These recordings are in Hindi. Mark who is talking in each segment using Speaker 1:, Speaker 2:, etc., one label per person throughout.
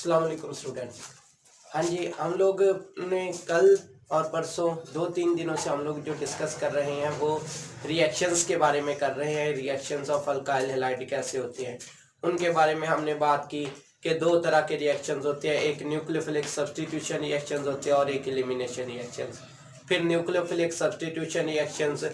Speaker 1: अस्सलाम वालेकुम स्टूडेंट्स। हाँ जी, हम लोग ने कल और परसों 2-3 दिनों से हम लोग जो डिस्कस कर रहे हैं वो रिएक्शंस के बारे में कर रहे हैं। रिएक्शंस ऑफ अल्काइल हैलाइड कैसे होते हैं उनके बारे में हमने बात की कि दो तरह के रिएक्शंस होते हैं, एक न्यूक्लियोफिलिक सब्स्टिट्यूशन रिएक्शंस होते हैं और एक एलिमिनेशन रिएक्शंस। फिर न्यूक्लियोफिलिक सब्स्टिट्यूशन रिएक्शंस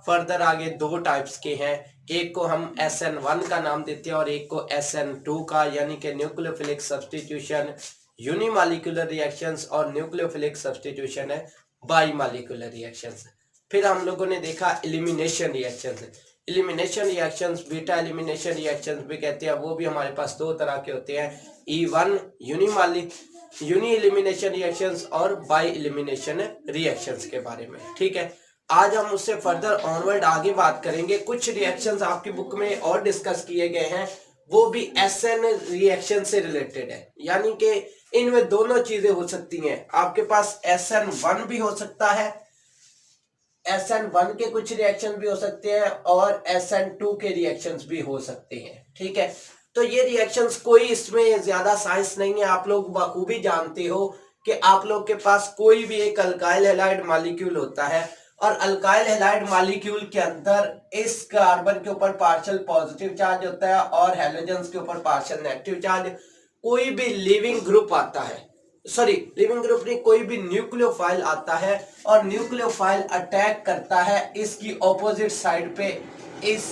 Speaker 1: फर्दर आगे दो टाइप्स के हैं, एक को हम SN1 का नाम देते हैं और एक को SN2 का, यानी कि न्यूक्लियोफिलिक सब्स्टिट्यूशन यूनिमॉलिक्यूलर रिएक्शंस और न्यूक्लियोफिलिक सब्स्टिट्यूशन है बाईमॉलिक्यूलर रिएक्शंस। फिर हम लोगों ने देखा elimination reactions. Elimination reactions beta elimination reactions भी कहते हैं, वो भी हमारे पास दो तरह के होते हैं, E1 यूनी एलिमिनेशन रिएक्शंस और बाई एलिमिनेशन रिएक्शंस के बारे में। ठीक है, आज हम उससे फर्दर ऑनवर्ड आगे बात करेंगे। कुछ रिएक्शंस आपकी बुक में और डिस्कस किए गए हैं, वो भी SN रिएक्शन से रिलेटेड है, यानी कि इनमें दोनों चीजें हो सकती हैं। आपके पास SN1 भी हो सकता है, SN1 के कुछ रिएक्शन भी हो सकते हैं और SN2 के रिएक्शंस भी हो सकते हैं। ठीक है, तो ये रिएक्शंस कोई इसमें ज्यादा साइंस नहीं है, आप लोग बखूबी जानते हो कि आप लोग के पास कोई भी एक अल्काइल हैलाइड मॉलिक्यूल होता है और अल्काइल हैलाइड मॉलिक्यूल के अंदर इस कार्बन के ऊपर पार्शियल पॉजिटिव चार्ज होता है और हैलोजेंस के ऊपर पार्शियल नेगेटिव चार्ज। कोई भी लिविंग ग्रुप आता है, सॉरी लिविंग ग्रुप नहीं, कोई भी न्यूक्लियोफाइल आता है और न्यूक्लियोफाइल अटैक करता है इसकी ऑपोजिट साइड पे इस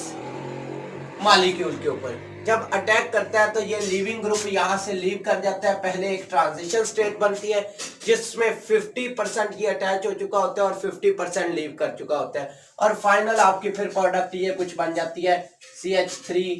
Speaker 1: मॉलिक्यूल के ऊपर। जब अटैक करता है तो ये लिविंग ग्रुप यहां से लीव कर जाता है, पहले एक ट्रांजिशन स्टेट बनती है जिसमें 50% ये अटैच हो चुका होता है और 50% लीव कर चुका होता है, और फाइनल आपकी फिर प्रोडक्ट ये कुछ बन जाती है CH3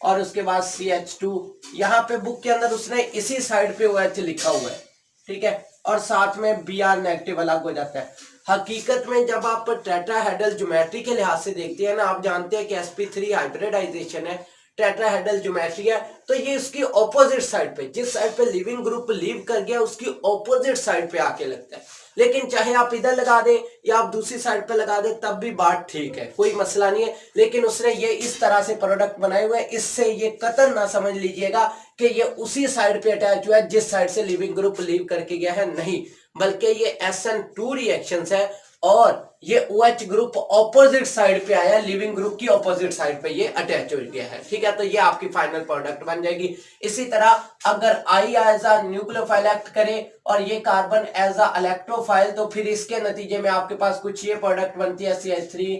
Speaker 1: और उसके बाद CH2। यहाँ पे बुक के अंदर उसने इसी साइड पे OH लिखा हुआ है, ठीक है, और साथ में Br नेगेटिव अलग हो जाता है। हकीकत में जब आप टेट्राहेड्रल ज्योमेट्री के लिहाज से देखते हैं ना, आप जानते हैं कि sp3 हाइब्रिडाइजेशन है, टेट्राहेड्रल ज्योमेट्री है, तो ये उसकी ऑपोजिट साइड पे, जिस साइड पे लिविंग ग्रुप लीव कर गया उसकी ऑपोजिट साइड पे आके लगता है। लेकिन चाहे आप इधर लगा दें या आप दूसरी साइड पे लगा दें तब भी बात ठीक है, कोई मसला नहीं है। लेकिन उसने ये इस तरह से प्रोडक्ट बनाए हुए हैं, इससे ये कतई ना समझ लीजिएगा कि ये उसी साइड पे अटैच हुआ है जिस साइड से लिविंग ग्रुप लीव करके गया है, नहीं, बल्कि ये SN2 रिएक्शंस है और ये OH ग्रुप ऑपोजिट साइड पे आया, लिविंग ग्रुप की ऑपोजिट साइड पे ये अटैच हो गया है। ठीक है, तो ये आपकी फाइनल प्रोडक्ट बन जाएगी। इसी तरह अगर I as a nucleophile act करे और ये कार्बन एज अ इलेक्ट्रोफाइल, तो फिर इसके नतीजे में आपके पास कुछ ये प्रोडक्ट बनती है CH3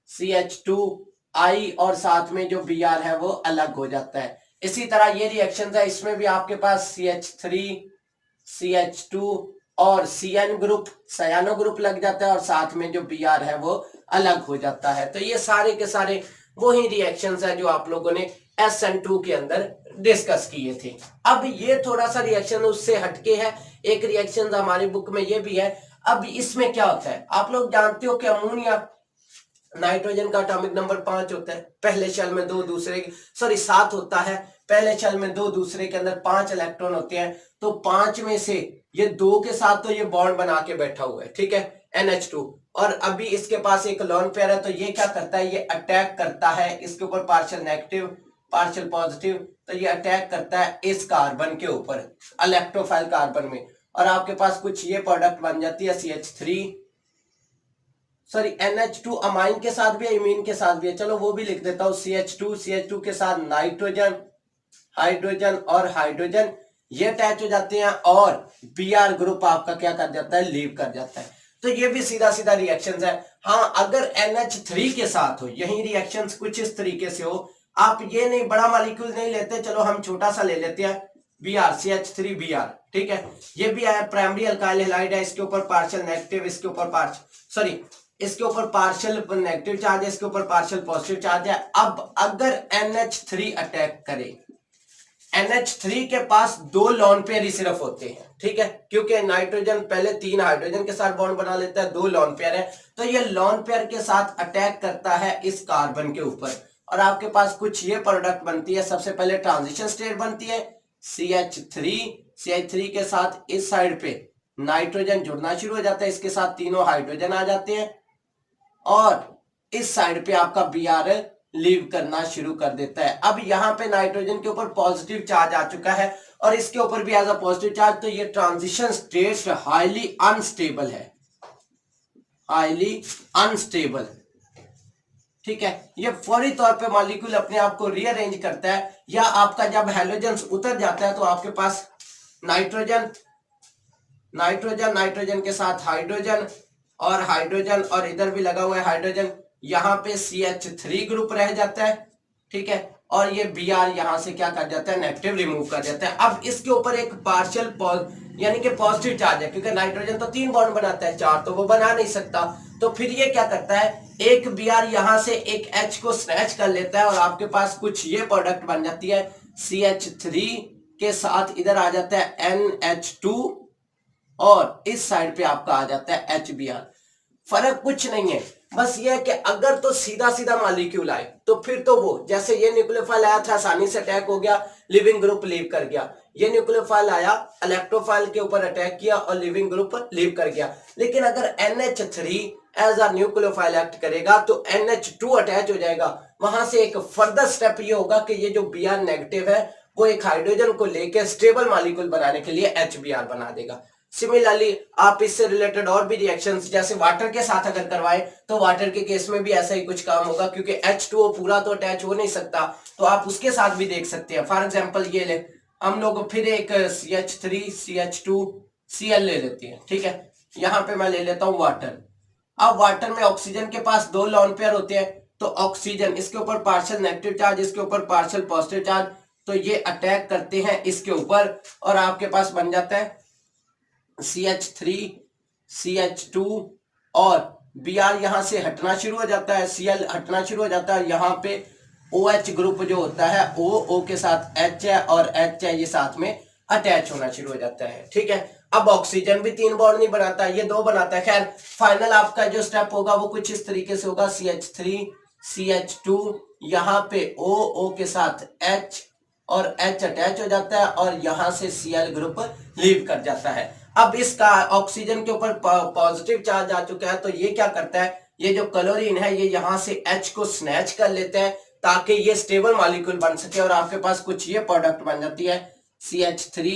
Speaker 1: CH2 I और साथ में जो Br है वो अलग हो जाता है। इसी तरह ये रिएक्शन है, इसमें भी आपके पास CH3 CH2 और CN ग्रुप सायानो ग्रुप लग जाता है और साथ में जो Br है वो अलग हो जाता है। तो ये सारे के सारे वही रिएक्शंस है जो आप लोगों ने SN2 के अंदर डिस्कस किए थे। अब ये थोड़ा सा रिएक्शन उससे हटके है, एक रिएक्शन हमारी बुक में ये भी है। अब इसमें क्या होता है, आप लोग जानते हो कि अमोनिया नाइट्रोजन का एटॉमिक नंबर 5 होता है, पहले शेल में 2 दूसरे, सॉरी 7 होता है, पहले शेल में 2 दूसरे के अंदर 5 इलेक्ट्रॉन होते हैं। तो 5 में से ये 2 के साथ तो ये बॉन्ड बना के बैठा हुआ है, ठीक है, NH2, और अभी इसके पास एक लोन पेयर है, तो ये क्या करता है, ये अटैक करता है इसके ऊपर पार्शियल नेगेटिव पार्शियल पॉजिटिव, तो ये अटैक करता है इस कार्बन के ऊपर इलेक्ट्रोफाइल कार्बन में, और आपके पास कुछ ये प्रोडक्ट बन जाती है CH3 सॉरी NH2 अमाइन के साथ भी है, इमीन के साथ भी है, चलो वो भी लिख देता हूं, CH2 के साथ नाइट्रोजन हाइड्रोजन और हाइड्रोजन ये अटैच हो जाते हैं और Br ग्रुप आपका क्या कर जाता है, लीव कर जाता है। तो ये भी सीधा सीधा रिएक्शंस है। हाँ, अगर NH3 के साथ हो, यही रिएक्शंस कुछ इस तरीके से हो, आप ये नहीं बड़ा मॉलिक्यूल नहीं लेते, चलो हम छोटा सा ले लेते हैं Br CH3 Br, ठीक है, ये भी आया प्राइमरी अल्काइल हैलाइड है, इसके ऊपर पार्शियल नेगेटिव, इसके ऊपर पार्शियल इसके ऊपर पार्शियल नेगेटिव चार्ज है, इसके ऊपर पार्शियल पॉजिटिव चार्ज है। अब अगर NH3 अटैक करे, NH3 के पास 2 लोन पेयर ही सिर्फ होते हैं, ठीक है, क्योंकि नाइट्रोजन पहले 3 हाइड्रोजन के साथ बॉन्ड बना लेता है, 2 लोन पेयर है, तो ये लोन पेयर के साथ अटैक करता है इस कार्बन के ऊपर और आपके पास कुछ ये प्रोडक्ट बनती है। सबसे पहले ट्रांजिशन स्टेट बनती है CH3 के साथ इस साइड पे नाइट्रोजन जुड़ना शुरू हो जाता है, इसके साथ तीनों हाइड्रोजन आ जाते हैं और इस साइड पे आपका Br लीव करना शुरू कर देता है। अब यहाँ पे नाइट्रोजन के ऊपर पॉजिटिव चार्ज आ चुका है और इसके ऊपर भी एज अ पॉजिटिव चार्ज, तो ये ट्रांजिशन स्टेट हाईली अनस्टेबल है, हाईली अनस्टेबल। ठीक है, ये फौरी तौर पे मॉलिक्यूल अपने आप को रीअरेंज करता है, या आपका जब हैलोजन उतर जाता है तो आपके पास नाइट्रोजन नाइट्रोजन नाइट्रोजन के साथ हाइड्रोजन और हाइड्रोजन, और इधर भी लगा हुआ है हाइड्रोजन, यहाँ पे CH3 ग्रुप रह जाता है। ठीक है, और ये Br यहाँ से क्या कर जाता है, नेगेटिव रिमूव कर जाता है। अब इसके ऊपर एक पार्शियल यानी कि पॉजिटिव चार्ज है, क्योंकि नाइट्रोजन तो 3 बॉन्ड बनाता है, 4 तो वो बना नहीं सकता। तो फिर ये क्या करता है, एक Br यहाँ से एक H को स्नैच कर लेता है और आपके पास कुछ ये प्रोडक्ट बन जाती है, CH3 के साथ इधर आ जाता है NH2 और इस साइड पे आपका आ जाता है HBr। फर्क कुछ नहीं है, बस ये है कि अगर तो सीधा सीधा मॉलिक्यूल आए तो फिर तो वो, जैसे ये न्यूक्लियोफाइल आया था आसानी से अटैक हो गया, लिविंग ग्रुप लीव कर गया। ये न्यूक्लियोफाइल आया, इलेक्ट्रोफाइल के ऊपर अटैक किया और लिविंग ग्रुप लीव कर गया। लेकिन अगर NH3 as a nucleophile act करेगा तो NH2 अटैच हो जाएगा। वहां से एक फर्दर स्टेप ये होगा कि ये जो Br नेगेटिव है वो एक हाइड्रोजन को लेकर स्टेबल मॉलिक्यूल बनाने के लिए HBr बना देगा। सिमिलरली आप इससे रिलेटेड और भी रिएक्शंस जैसे वाटर के साथ अगर करवाएं तो वाटर के केस में भी ऐसा ही कुछ काम होगा, क्योंकि H2O पूरा तो अटैच हो नहीं सकता, तो आप उसके साथ भी देख सकते हैं। फॉर एग्जांपल ये ले, हम लोग फिर एक CH3 CH2 Cl ले लेते हैं। ठीक है, यहाँ पे मैं ले लेता हूँ वाटर। अब वाटर में ऑक्सीजन के पास 2 लोन पेयर होते हैं, तो ऑक्सीजन इसके ऊपर पार्शियल नेगेटिव चार्ज, इसके ऊपर पार्शियल पॉजिटिव चार्ज, तो ये अटैक करते हैं इसके ऊपर और आपके पास बन जाता है CH3 CH2 और Br यहां से हटना शुरू हो जाता है, Cl हटना शुरू हो जाता है। यहाँ पे OH ग्रुप जो होता है O के साथ H है और H है, ये साथ में अटैच होना शुरू हो जाता है। ठीक है, अब ऑक्सीजन भी 3 बॉन्ड नहीं बनाता, ये 2 बनाता है। खैर फाइनल आपका जो स्टेप होगा वो कुछ इस तरीके से होगा, CH3 CH2 यहाँ पे O के साथ H और H अटैच हो जाता है और यहां से Cl ग्रुप लीव कर जाता है। अब इसका ऑक्सीजन के ऊपर पॉजिटिव चार्ज आ चुका है, तो ये क्या करता है, ये जो क्लोरीन है ये यहां से H को स्नैच कर लेते हैं ताकि ये स्टेबल मॉलिक्यूल बन सके और आपके पास कुछ ये प्रोडक्ट बन जाती है CH3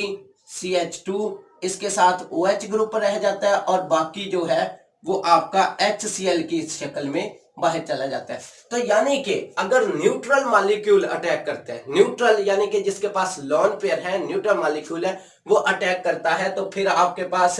Speaker 1: CH2, इसके साथ OH ग्रुप रह जाता है और बाकी जो है वो आपका HCl की शक्ल में बाहर चला जाता है। तो यानी कि अगर न्यूट्रल मॉलिक्यूल अटैक करते हैं, न्यूट्रल यानी कि जिसके पास लोन पेयर है, न्यूट्रल मॉलिक्यूल है, वो अटैक करता है, तो फिर आपके पास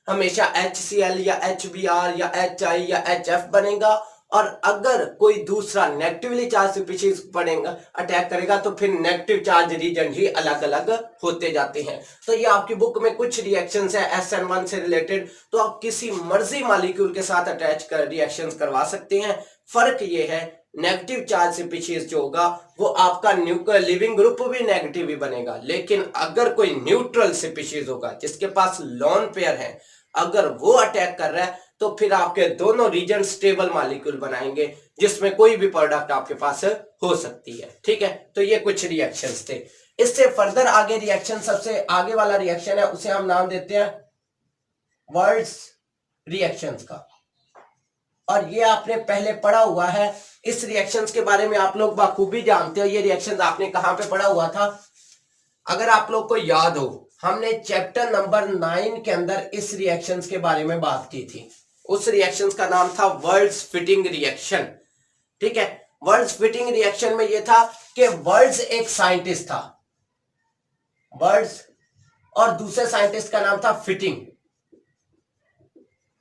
Speaker 1: हमेशा HCl या HBr या HI या HF बनेगा। और अगर कोई दूसरा नेगेटिवली चार्ज स्पीशीज पड़ेगा अटैक करेगा तो फिर नेगेटिव चार्ज रीजन ही अलग अलग होते जाते हैं। तो ये आपकी बुक में कुछ रिएक्शंस है SN1 से रिलेटेड, तो आप किसी मर्जी मॉलिक्यूल के साथ अटैच कर रिएक्शंस करवा सकते हैं। फर्क ये है नेगेटिव चार्ज स्पीशीज जो होगा वो आपका न्यूक्लियर लिविंग ग्रुप भी नेगेटिव ही बनेगा, लेकिन अगर कोई न्यूट्रल स्पीशीज होगा जिसके पास लोन पेयर है, अगर वो अटैक कर रहा है तो फिर आपके दोनों रीजन स्टेबल मॉलिक्यूल बनाएंगे जिसमें कोई भी प्रोडक्ट आपके पास हो सकती है। ठीक है, तो ये कुछ रिएक्शंस थे। इससे फर्दर आगे रिएक्शन, सबसे आगे वाला रिएक्शन है उसे हम नाम देते हैं वर्ल्ड्स रिएक्शंस का, और ये आपने पहले पढ़ा हुआ है। इस रिएक्शंस के बारे में आप लोग बखूबी जानते हो। ये रिएक्शंस आपने कहां पे पढ़ा हुआ था, अगर आप लोग को याद हो हमने चैप्टर नंबर 9 के अंदर इस रिएक्शंस के बारे में बात की थी। उस रिएक्शंस का नाम था वर्ल्ड्स फिटिंग रिएक्शन। ठीक है, वर्ल्ड्स फिटिंग रिएक्शन में यह था कि वर्ल्ड्स एक साइंटिस्ट था, वर्ल्ड्स, और दूसरे साइंटिस्ट का नाम था फिटिंग।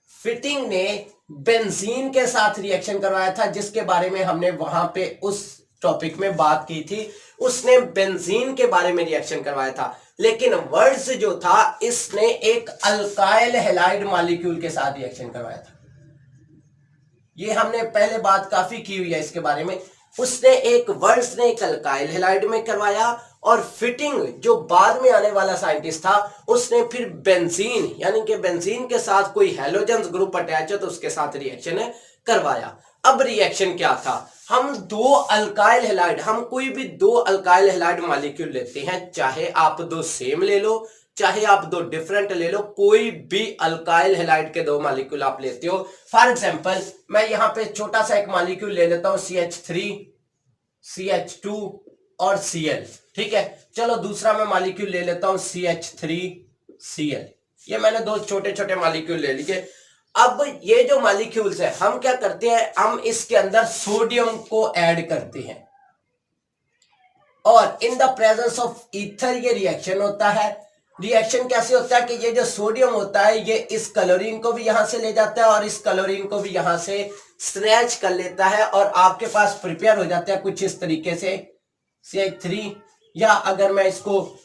Speaker 1: फिटिंग ने बेंजीन के साथ रिएक्शन करवाया था, जिसके बारे में हमने वहां पे उस टॉपिक में बात की थी। उसने बेंजीन के बारे में रिएक्शन करवाया था, लेकिन वर्ल्ड्स जो था इसने एक अल्काइल हैलाइड मॉलिक्यूल के साथ रिएक्शन करवाया था। ये हमने पहले बात काफी की हुई है इसके बारे में। उसने एक वर्ल्ड्स ने एक अल्काइल हैलाइड में करवाया, और फिटिंग जो बाद में आने वाला साइंटिस्ट था उसने फिर बेंजीन यानी कि बेंजीन के साथ कोई हैलोजन ग्रुप अटैच है तो उसके साथ रिएक्शन करवाया। अब रिएक्शन क्या था, हम दो अल्काइल हैलाइड, हम कोई भी 2 अल्काइल हैलाइड मॉलिक्यूल लेते हैं, चाहे आप 2 सेम ले लो चाहे आप 2 डिफरेंट ले लो, कोई भी अल्काइल हैलाइड के 2 मॉलिक्यूल आप लेते हो। फॉर एग्जांपल मैं यहां पे छोटा सा एक मॉलिक्यूल ले लेता हूं CH3 CH2 और Cl। ठीक है, चलो दूसरा मैं मॉलिक्यूल ले लेता हूं CH3Cl। ये मैंने दो छोटे छोटे मॉलिक्यूल ले लिए। अब ये जो मॉलिक्यूल्स है हम क्या करते हैं, हम इसके अंदर सोडियम को ऐड करते हैं और इन द प्रेजेंस ऑफ ईथर ये रिएक्शन होता है। रिएक्शन कैसे होता है कि ये जो सोडियम होता है ये इस क्लोरीन को भी यहां से ले जाता है और इस क्लोरीन को भी यहां से स्नैच कर लेता है और आपके पास प्रिपेयर हो जाता है कुछ इस तरीके से CH3। या अगर मैं इसको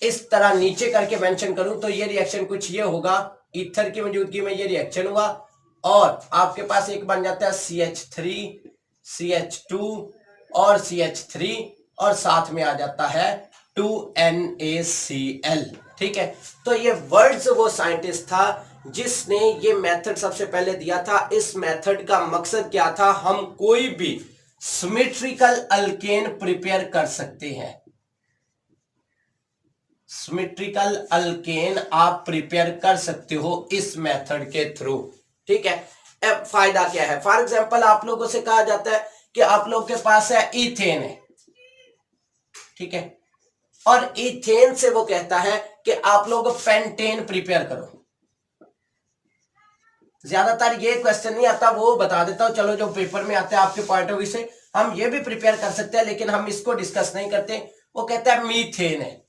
Speaker 1: इस तरह नीचे करके मेंशन करूं तो ये रिएक्शन कुछ ये होगा, ईथर की मौजूदगी में ये रिएक्शन हुआ और आपके पास एक बन जाता है CH3 CH2 और CH3 और साथ में आ जाता है 2NaCl। ठीक है, तो ये वर्ड्स वो साइंटिस्ट था जिसने ये मेथड सबसे पहले दिया था। इस मेथड का मकसद क्या था, हम कोई भी सिमेट्रिकल अल्केन प्रिपेयर कर सकते हैं। सिमेट्रिकल अल्केन आप प्रिपेयर कर सकते हो इस मेथड के थ्रू। ठीक है, अब फायदा क्या है, फॉर एग्जांपल आप लोगों से कहा जाता है कि आप लोग के पास है ईथेन है, ठीक है, और ईथेन से वो कहता है कि आप लोग पेंटेन प्रिपेयर करो। ज्यादातर ये क्वेश्चन नहीं आता, वो बता देता हूं, चलो जो पेपर में आता है आपके पॉइंट ऑफ व्यू से हम ये भी प्रिपेयर कर सकते हैं लेकिन हम इसको डिस्कस नहीं करते। वो कहता है मीथेन है,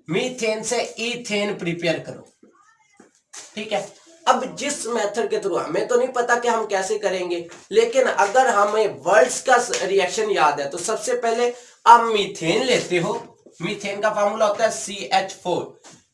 Speaker 1: मीथेन से ईथेन प्रिपेयर करो। ठीक है, अब जिस मेथड के थ्रू हमें तो नहीं पता कि हम कैसे करेंगे, लेकिन अगर हमें वर्ड्स का रिएक्शन याद है तो सबसे पहले आप मीथेन लेते हो, मीथेन का फार्मूला होता है CH4।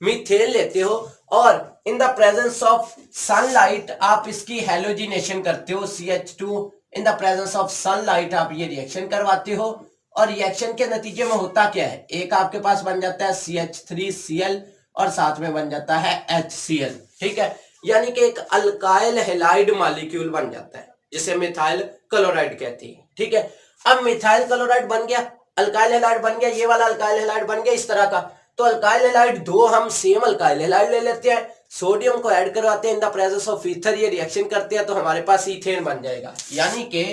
Speaker 1: मीथेन लेते हो और इन द प्रेजेंस ऑफ सनलाइट आप इसकी हैलोजिनेशन करते हो, CH2 in the presence of sunlight आप ये रिएक्शन करवाते हो और रिएक्शन के नतीजे में होता क्या है, एक आपके पास बन जाता है CH3Cl और साथ में बन जाता है HCl। ठीक है, यानी कि एक अल्काइल हैलाइड मॉलिक्यूल बन जाता है जिसे मिथाइल क्लोराइड कहते हैं। ठीक है, अब मिथाइल क्लोराइड बन गया, अल्काइल हैलाइड बन गया, ये वाला अल्काइल हैलाइड बन गया इस तरह का। तो अल्काइल हैलाइड दो हम सेम अल्काइल हैलाइड ले लेते हैं, सोडियम को ऐड करवाते हैं, इन द प्रेजेंस ऑफ ईथर ये रिएक्शन करते हैं तो हमारे पास ईथेन बन जाएगा। यानी कि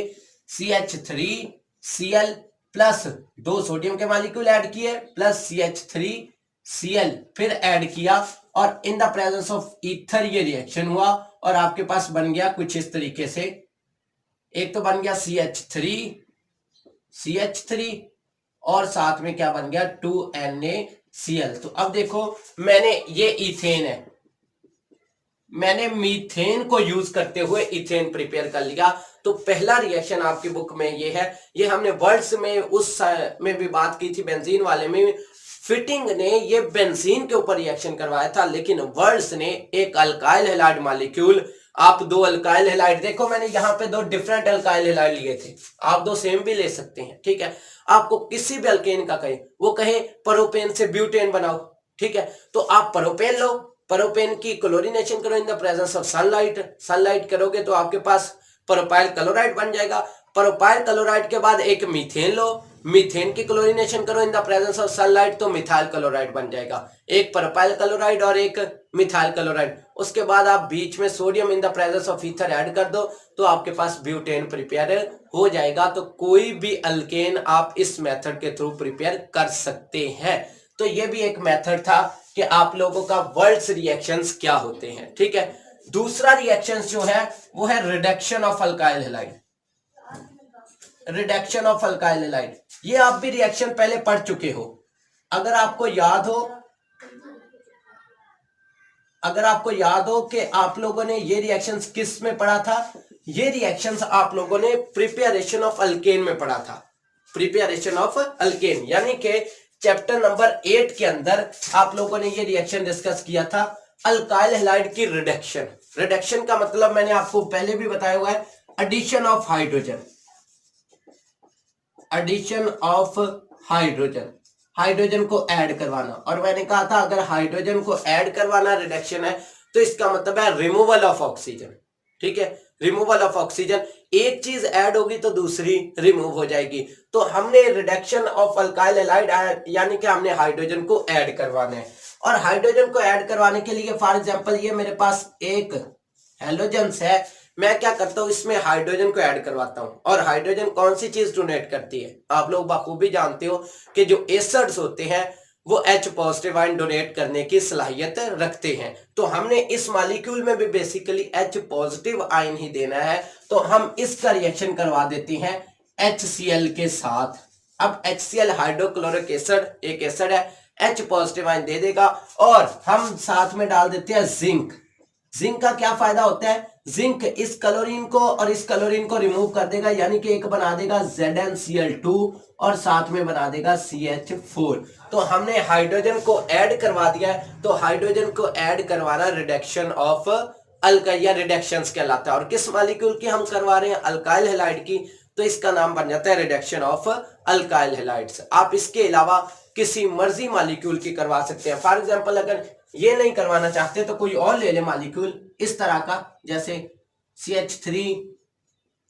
Speaker 1: CH3Cl प्लस दो सोडियम के मॉलिक्यूल ऐड किए प्लस CH3Cl फिर ऐड किया और इन द प्रेजेंस ऑफ ईथर ये रिएक्शन हुआ और आपके पास बन गया कुछ इस तरीके से। एक तो बन गया CH3 और साथ में क्या बन गया 2NaCl। तो अब देखो मैंने ये ईथेन है, मैंने मीथेन को यूज करते हुए इथेन प्रिपेयर कर लिया। तो पहला रिएक्शन आपकी बुक में ये है, ये हमने वर्ड्स में उस में भी बात की थी, बेंजीन वाले में फिटिंग ने ये बेंजीन के ऊपर रिएक्शन करवाया था, लेकिन वर्ड्स ने एक अल्काइल हैलाइड मॉलिक्यूल, आप दो अल्काइल हैलाइड देखो मैंने यहाँ पे दो डिफरेंट अल्काइल हैलाइड लिए थे, आप दो सेम भी ले सकते हैं। ठीक है, आपको किसी भी अल्केन का कहे, वो कहे प्रोपेन से ब्यूटेन बनाओ, ठीक है, तो आप प्रोपेन लो, प्रोपेन की क्लोरीनेशन करो इन the presence of sunlight, sunlight करोगे तो आपके पास प्रोपाइल क्लोराइड बन जाएगा। प्रोपाइल क्लोराइड के बाद एक मीथेन लो, मीथेन की क्लोरीनेशन करो इन द प्रेजेंस ऑफ सनलाइट तो मिथाइल क्लोराइड बन जाएगा, एक प्रोपाइल क्लोराइड और एक मिथाइल क्लोराइड। उसके बाद आप बीच में sodium in the presence of ether add कर दो तो आपके पास ब्यूटेन प्रिपेयर हो जाएगा। तो कोई भी अल्केन आप इस मेथड के थ्रू प्रिपेयर कर सकते हैं। तो ये भी एक मेथड था कि आप लोगों का वर्ड्स रिएक्शंस क्या होते हैं। ठीक है, दूसरा रिएक्शंस जो है वो है reduction of alkyl halide, reduction of alkyl halide. ये आप भी रिएक्शन पहले पढ़ चुके हो, अगर आपको याद हो कि आप लोगों ने ये रिएक्शंस किस में पढ़ा था, ये रिएक्शंस आप लोगों ने प्रिपेरेशन ऑफ अल्केन में पढ़ा था, प्रिपेरेशन ऑफ अल्केन, यानी कि चैप्टर नंबर 8 के अंदर आप लोगों ने ये रिएक्शन डिस्कस किया था, अल्काइल हैलाइड की रिडक्शन। रिडक्शन का मतलब मैंने आपको पहले भी बताया हुआ है, addition of hydrogen, addition of hydrogen, hydrogen को ऐड करवाना। और मैंने कहा था अगर हाइड्रोजन को ऐड करवाना रिडक्शन है तो इसका मतलब है रिमूवल ऑफ ऑक्सीजन। ठीक है, रिमूवल ऑफ ऑक्सीजन, एक चीज ऐड होगी तो दूसरी रिमूव हो जाएगी। तो हमने रिडक्शन ऑफ अल्काइल हैलाइड यानी कि हमने हाइड्रोजन को ऐड करवाना है, और हाइड्रोजन को ऐड करवाने के लिए फॉर एग्जांपल ये मेरे पास एक हैलोजन है, मैं क्या करता हूँ, इसमें हाइड्रोजन को ऐड करवाता हूँ। और हाइड्रोजन कौन सी चीज डोनेट करती है, आप लोग बखूबी जानते हो कि जो एसिड्स होते हैं वो H पॉजिटिव आयन डोनेट करने की सलाहियत रखते हैं। तो हमने इस मॉलिक्यूल में भी बेसिकली H पॉजिटिव आयन ही देना है, तो हम इसका रिएक्शन करवा देते हैं HCl के साथ। अब HCl हाइड्रोक्लोरिक एसिड एक एसिड है, H पॉजिटिव आयन दे देगा। और हम साथ में डाल देते हैं जिंक। जिंक का क्या फायदा होता है, जिंक इस क्लोरीन को और इस क्लोरीन को रिमूव कर देगा, यानी कि एक बना देगा ZnCl2 और साथ में बना देगा CH4। तो हमने हाइड्रोजन को ऐड करवा दिया है। तो हाइड्रोजन को ऐड करवाना रिडक्शन ऑफ अल्काइल या रिडक्शंस कहलाता है। और किस मॉलिक्यूल की हम करवा रहे हैं, अल्काइल हैलाइड की, तो इसका नाम बन जाता है रिडक्शन ऑफ अल्काइल हैलाइड्स। आप इसके अलावा किसी मर्जी मॉलिक्यूल की करवा सकते हैं। फॉर एग्जांपल अगर ये नहीं करवाना चाहते तो कोई और ले ले मॉलिक्यूल इस तरह का, जैसे CH3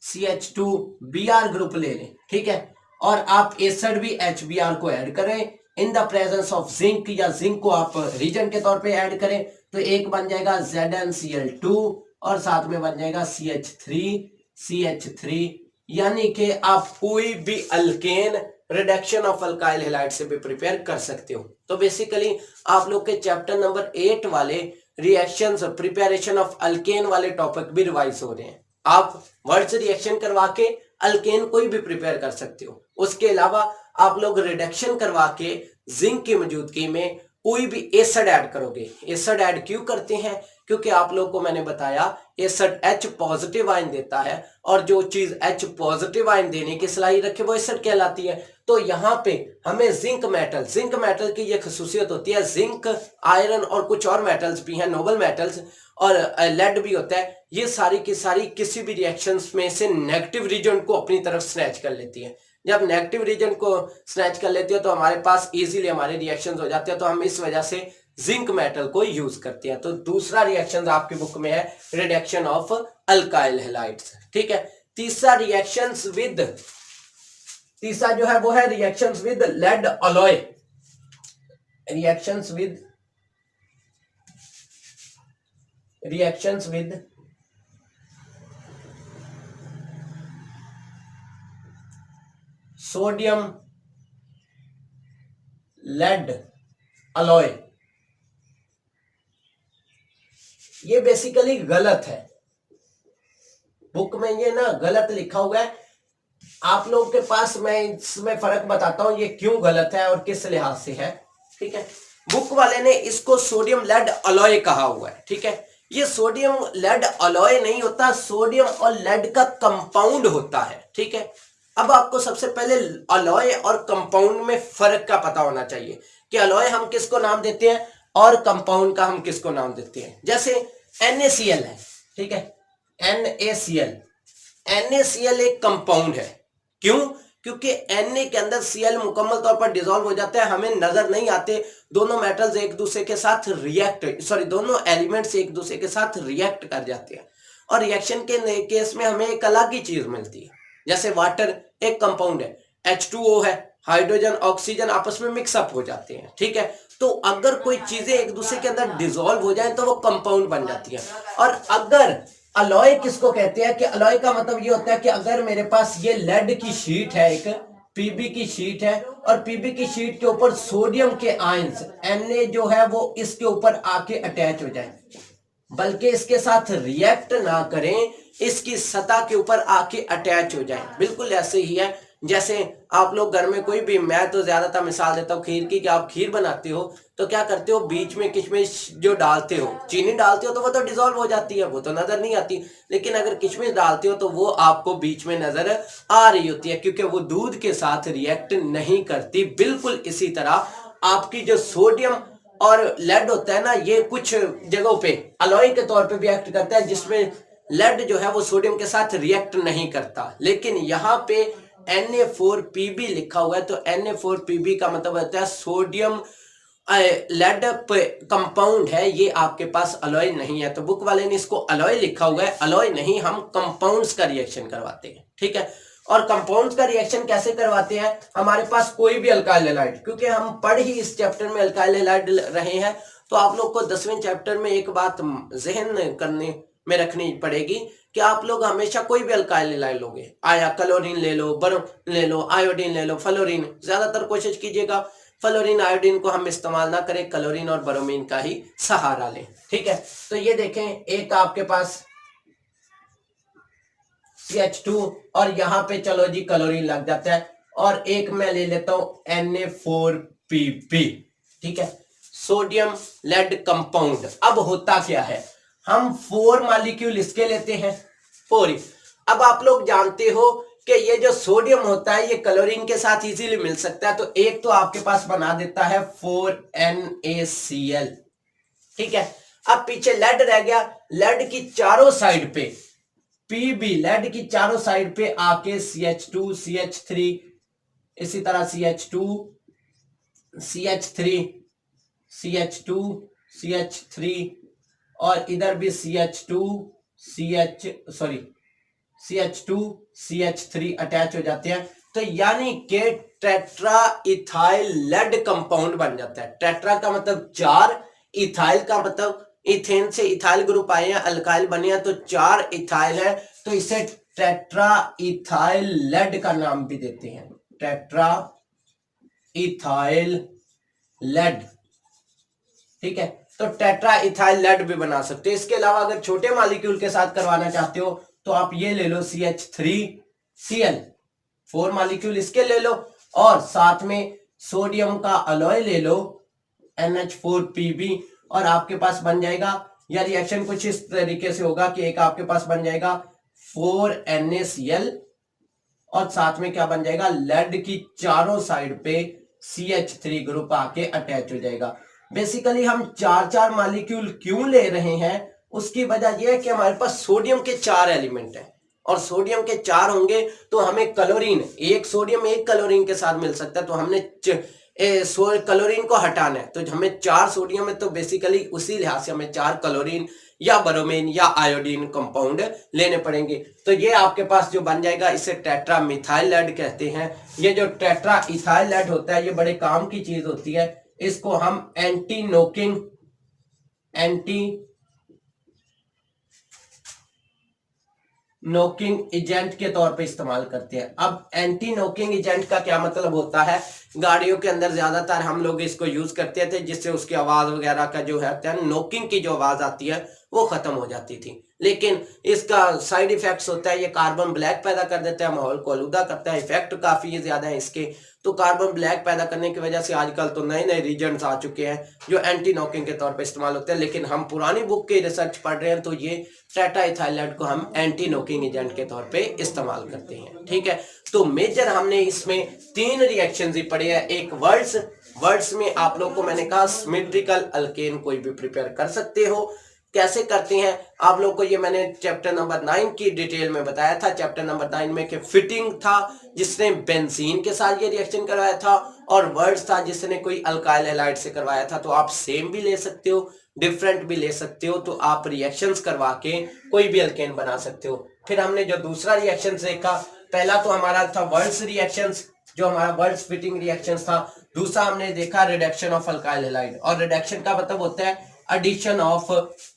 Speaker 1: CH2 Br ग्रुप ले लें, ठीक है। और आप एसिड भी HBr को ऐड करें इन द प्रेजेंस ऑफ जिंक, या जिंक को आप रीजन के तौर पे ऐड करें, तो एक बन जाएगा ZnCl2 और साथ में बन जाएगा CH3 यानी कि आप कोई भी alkane reduction of alkyl halide से भी प्रिपेयर कर सकते हो। तो बेसिकली आप लोग के चैप्टर नंबर 8 वाले रिएक्शंस प्रिपरेशन ऑफ अल्केन वाले टॉपिक भी रिवाइज हो रहे हैं। आप वर्ड्स रिएक्शन करवा के अल्केन कोई भी प्रिपेयर कर सकते हो। उसके अलावा आप लोग रिडक्शन करवा के जिंक की मौजूदगी में कोई भी एसिड ऐड करोगे। एसिड ऐड क्यों करते हैं, क्योंकि आप लोग को मैंने बताया एसिड H पॉजिटिव आयन देता है, और जो चीज H पॉजिटिव आयन देने की सलाहियत रखे वो एसिड कहलाती है। तो यहाँ पे हमें जिंक मेटल की ये खसूसियत होती है, जिंक आयरन और कुछ और मेटल्स भी हैं, नोबल मेटल्स, और लेड भी होता है। ये सारी की सारी किसी भी रिएक्शंस में से नेगेटिव रीजन को अपनी तरफ स्नैच कर लेती है। जब नेगेटिव रीजन को स्नैच कर लेती है तो हमारे पास इजीली हमारे रिएक्शंस हो जाते हैं। तो हम इस वजह से जिंक मेटल को यूज करते हैं। तो दूसरा रिएक्शन आपकी बुक में है रिडक्शन ऑफ अल्काइल हैलाइड्स, ठीक है। तीसरा जो है वो है reactions with lead alloy. Reactions with sodium lead alloy. ये बेसिकली गलत है, बुक में ये ना गलत लिखा हुआ है। आप लोग के पास मैं इसमें फर्क बताता हूं ये क्यों गलत है और किस लिहाज से है, ठीक है। बुक वाले ने इसको सोडियम लेड अलॉय कहा हुआ है, ठीक है। ये सोडियम लेड अलॉय नहीं होता, सोडियम और लेड का कंपाउंड होता है, ठीक है। अब आपको सबसे पहले अलॉय और कंपाउंड में फर्क का पता होना चाहिए कि अलॉय हम किसको नाम देते हैं और कंपाउंड का हम किसको नाम देते हैं। जैसे NaCl है, ठीक है, NaCl एक कंपाउंड है। क्यों? क्योंकि Na के अंदर Cl मुकम्मल तौर पर डिसॉल्व हो जाता है, हमें नजर नहीं आते। दोनों मेटल्स एक दूसरे के साथ दोनों एलिमेंट्स एक दूसरे के साथ रिएक्ट कर जाते हैं, और रिएक्शन के केस में हमें एक अलग ही चीज मिलती है। जैसे वाटर एक कंपाउंड है, H2O है, हाइड्रोजन ऑक्सीजन आपस में मिक्सअप हो जाते हैं, ठीक है। तो अगर कोई चीजें एक दूसरे के अंदर डिसॉल्व हो जाए तो वो कंपाउंड बन जाती है। और अगर अलॉय किसको कहते हैं कि अलॉय का मतलब ये होता है कि अगर मेरे पास ये लेड की शीट है, एक Pb की शीट है, और Pb की शीट के ऊपर सोडियम के आयंस Na जो है वो इसके ऊपर आके अटैच हो जाए, बल्कि इसके साथ रिएक्ट ना करें, इसकी सतह के ऊपर आके अटैच हो जाए। बिल्कुल ऐसे ही है जैसे आप लोग घर में कोई भी, मैं तो ज्यादातर मिसाल देता हूँ खीर की, कि आप खीर बनाते हो तो क्या करते हो, बीच में किशमिश जो डालते हो, चीनी डालते हो तो वो तो डिसॉल्व हो जाती है, वो तो नजर नहीं आती। लेकिन अगर किशमिश डालते हो तो वो आपको बीच में नजर आ रही होती है, क्योंकि वो दूध के साथ रिएक्ट नहीं करती। बिल्कुल इसी तरह आपकी जो सोडियम और लेड होता है ना, ये कुछ जगहों पे अलॉय के तौर पे भी एक्ट करता है, जिसमें लेड जो है वो सोडियम के साथ रिएक्ट नहीं करता। लेकिन यहाँ पे Na4Pb लिखा हुआ है, तो Na4Pb का मतलब होता है सोडियम लेड कंपाउंड है, ये आपके पास अलॉय नहीं है। तो बुक वाले ने इसको अलॉय लिखा हुआ है, अलॉय नहीं, हम कंपाउंड्स का रिएक्शन करवाते हैं, ठीक है। और कंपाउंड्स का रिएक्शन कैसे करवाते हैं, हमारे पास कोई भी अल्काइल हैलाइड, क्योंकि हम पढ़ ही इस चैप्टर में अल्काइल हैलाइड रहे हैं, तो आप लोग को 10वें चैप्टर में एक बात जहन करने में रखनी पड़ेगी कि आप लोग हमेशा कोई भी अल्काइल हैलाइड लोगे, आया क्लोरीन ले लो, बोरोन ले लो, आयोडीन ले लो, फ्लोरीन, ज्यादातर कोशिश कीजिएगा फ्लोरीन आयोडीन को हम इस्तेमाल ना करें, क्लोरीन और ब्रोमीन का ही सहारा लें। ठीक है, तो ये देखें, एक आपके पास CH2 और यहाँ पे चलो जी क्लोरीन लग जाता है, और एक मैं ले लेता हूं Na4Pp। ठीक है, सोडियम लेड कंपाउंड। अब होता क्या है, हम 4 मॉलिक्यूल इसके लेते हैं, 4 ही। अब आप लोग जानते हो कि ये जो सोडियम होता है ये क्लोरीन के साथ इजीली मिल सकता है, तो एक तो आपके पास बना देता है 4NaCl। ठीक है, अब पीछे लेड रह गया, लेड की चारों साइड पे Pb, लेड की चारों साइड पे आके CH2 CH3, इसी तरह CH2 CH3 CH2 CH3 और इधर भी CH2 CH3 अटैच हो जाते हैं, तो यानी कि टेट्रा इथाइल लेड कंपाउंड बन जाता है। टेट्रा का मतलब 4, इथाइल का मतलब इथेन से इथाइल ग्रुप आए हैं, अल्काइल बने हैं, तो 4 इथाइल है, तो इसे टेट्रा इथाइल लेड का नाम भी देते हैं, टेट्रा इथाइल लेड। ठीक है, तो टेट्रा इथाइल लेड भी बना सकते हो। इसके अलावा अगर छोटे मॉलिक्यूल के साथ करवाना चाहते हो तो आप ये ले लो CH3Cl, 4 मॉलिक्यूल इसके ले लो, और साथ में सोडियम का अलॉय ले लो NH4Pb, और आपके पास बन जाएगा, या रिएक्शन कुछ इस तरीके से होगा कि एक आपके पास बन जाएगा 4NaCl, और साथ में क्या बन जाएगा, लेड की चारों साइड पे CH3 ग्रुप आके अटैच हो जाएगा। बेसिकली हम 4 मॉलिक्यूल क्यों ले रहे हैं, उसकी वजह यह है कि हमारे पास सोडियम के 4 एलिमेंट हैं, और सोडियम के 4 होंगे तो हमें क्लोरीन, एक सोडियम एक क्लोरीन के साथ मिल सकता है, तो हमने क्लोरीन को हटाना है, तो हमें 4 सोडियम है, तो बेसिकली उसी लिहाज से हमें 4 क्लोरीन या ब्रोमीन या आयोडीन कंपाउंड लेने पड़ेंगे। तो ये आपके पास जो बन जाएगा, इसे टेट्रा मिथाइल लेड कहते हैं। ये जो टेट्रा इथाइल लेड होता है ये बड़े काम की चीज होती है, इसको हम एंटी नोकिंग एजेंट के तौर पे इस्तेमाल करते हैं। अब एंटी नोकिंग एजेंट का क्या मतलब होता है, गाड़ियों के अंदर ज्यादातर हम लोग इसको यूज करते थे, जिससे उसकी आवाज वगैरह का जो है नोकिंग की जो आवाज आती है वो खत्म हो जाती थी, लेकिन इसका साइड इफेक्ट्स होता है, ये कार्बन ब्लैक पैदा कर देता है, माहौल को आलूदा करता है, इफेक्ट काफी ज्यादा है इसके। तो कार्बन ब्लैक पैदा करने की वजह से आजकल तो नए नए रीजन्स आ चुके हैं जो एंटी नॉकिंग के तौर पे इस्तेमाल होते हैं, लेकिन हम पुरानी बुक की रिसर्च पढ़ रहे हैं, तो ये टेट्रा इथाइल लेड को हम एंटी नॉकिंग एजेंट के तौर पे इस्तेमाल करते हैं। ठीक है, तो मेजर हमने इसमें 3 रिएक्शन ही पढ़े हैं। एक वर्ड्स में आप लोग को मैंने कहा सिमेट्रिकल अल्केन कोई भी प्रिपेयर कर सकते हो, कैसे करते हैं आप लोग को ये मैंने चैप्टर नंबर 9 की डिटेल में बताया था। चैप्टर नंबर 9 में कि फिटिंग था जिसने बेंजीन के साथ ये रिएक्शन करवाया था, और वर्ड्स था जिसने कोई अल्काइल हैलाइड से करवाया था। तो आप सेम भी ले सकते हो, डिफरेंट भी ले सकते हो, तो आप रिएक्शंस करवा के कोई भी अल्केन बना सकते हो। फिर हमने जो दूसरा रिएक्शन देखा, पहला तो हमारा था वर्ड्स रिएक्शंस, जो हमारा वर्ड्स फिटिंग रिएक्शंस था। दूसरा हमने देखा रिडक्शन ऑफ अल्काइल हैलाइड, और रिडक्शन का मतलब होता है एडिशन ऑफ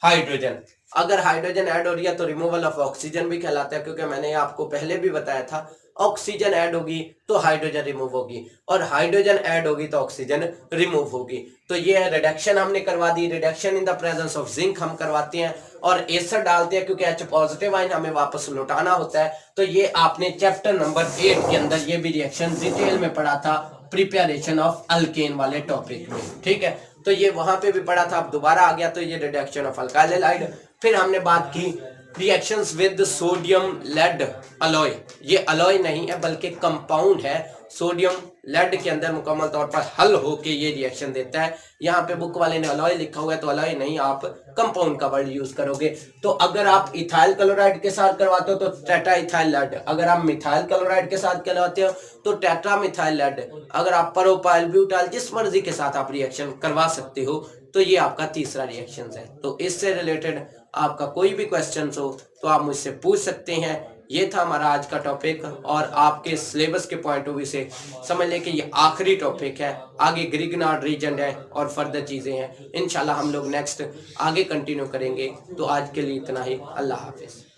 Speaker 1: हाइड्रोजन। अगर हाइड्रोजन ऐड हो रही है तो रिमूवल ऑफ ऑक्सीजन भी कहलाता है, क्योंकि मैंने आपको पहले भी बताया था ऑक्सीजन ऐड होगी तो हाइड्रोजन रिमूव होगी, और हाइड्रोजन ऐड होगी तो ऑक्सीजन रिमूव होगी। तो ये रिडक्शन हमने करवा दी। Reduction in the presence of zinc हम करवाते हैं, और एसिड डालते हैं क्योंकि H पॉजिटिव आयन हमें वापस लौटाना होता है। तो ये आपने चैप्टर नंबर 8 के अंदर ये भी रिएक्शन डिटेल में पढ़ा था, प्रिपरेशन ऑफ अल्केन वाले टॉपिक में। ठीक है, तो ये वहां पे भी पढ़ा था, अब दोबारा आ गया, तो ये रिडक्शन ऑफ अल्काइल हैलाइड। फिर हमने बात की reactions with sodium lead alloy. ये अलॉय नहीं है बल्कि कंपाउंड है, सोडियम लेड के अंदर मुकम्मल तौर पर हल होके ये रिएक्शन देता है। यहाँ पे बुक वाले ने अलॉय लिखा हुआ है, तो अलॉय नहीं, आप कंपाउंड का वर्ड यूज करोगे। तो अगर आप इथाइल क्लोराइड के साथ करवाते हो तो टेट्रा इथाइल लेड, अगर आप मिथाइल क्लोराइड के साथ करवाते हो तो टेट्रा मिथाइल लेड, अगर आप प्रोपाइल ब्यूटाइल जिस मर्जी के साथ आप रिएक्शन करवा सकते हो। तो ये आपका तीसरा रिएक्शन है। तो इससे रिलेटेड आपका कोई भी क्वेश्चन हो तो आप मुझसे पूछ सकते हैं। ये था हमारा आज का टॉपिक, और आपके सिलेबस के पॉइंट ऑफ व्यू से समझ लें कि ये आखिरी टॉपिक है, आगे ग्रिग्नार्ड रीजन है और फर्दर चीज़ें हैं। इंशाल्लाह हम लोग नेक्स्ट आगे कंटिन्यू करेंगे। तो आज के लिए इतना ही, अल्लाह हाफिज़।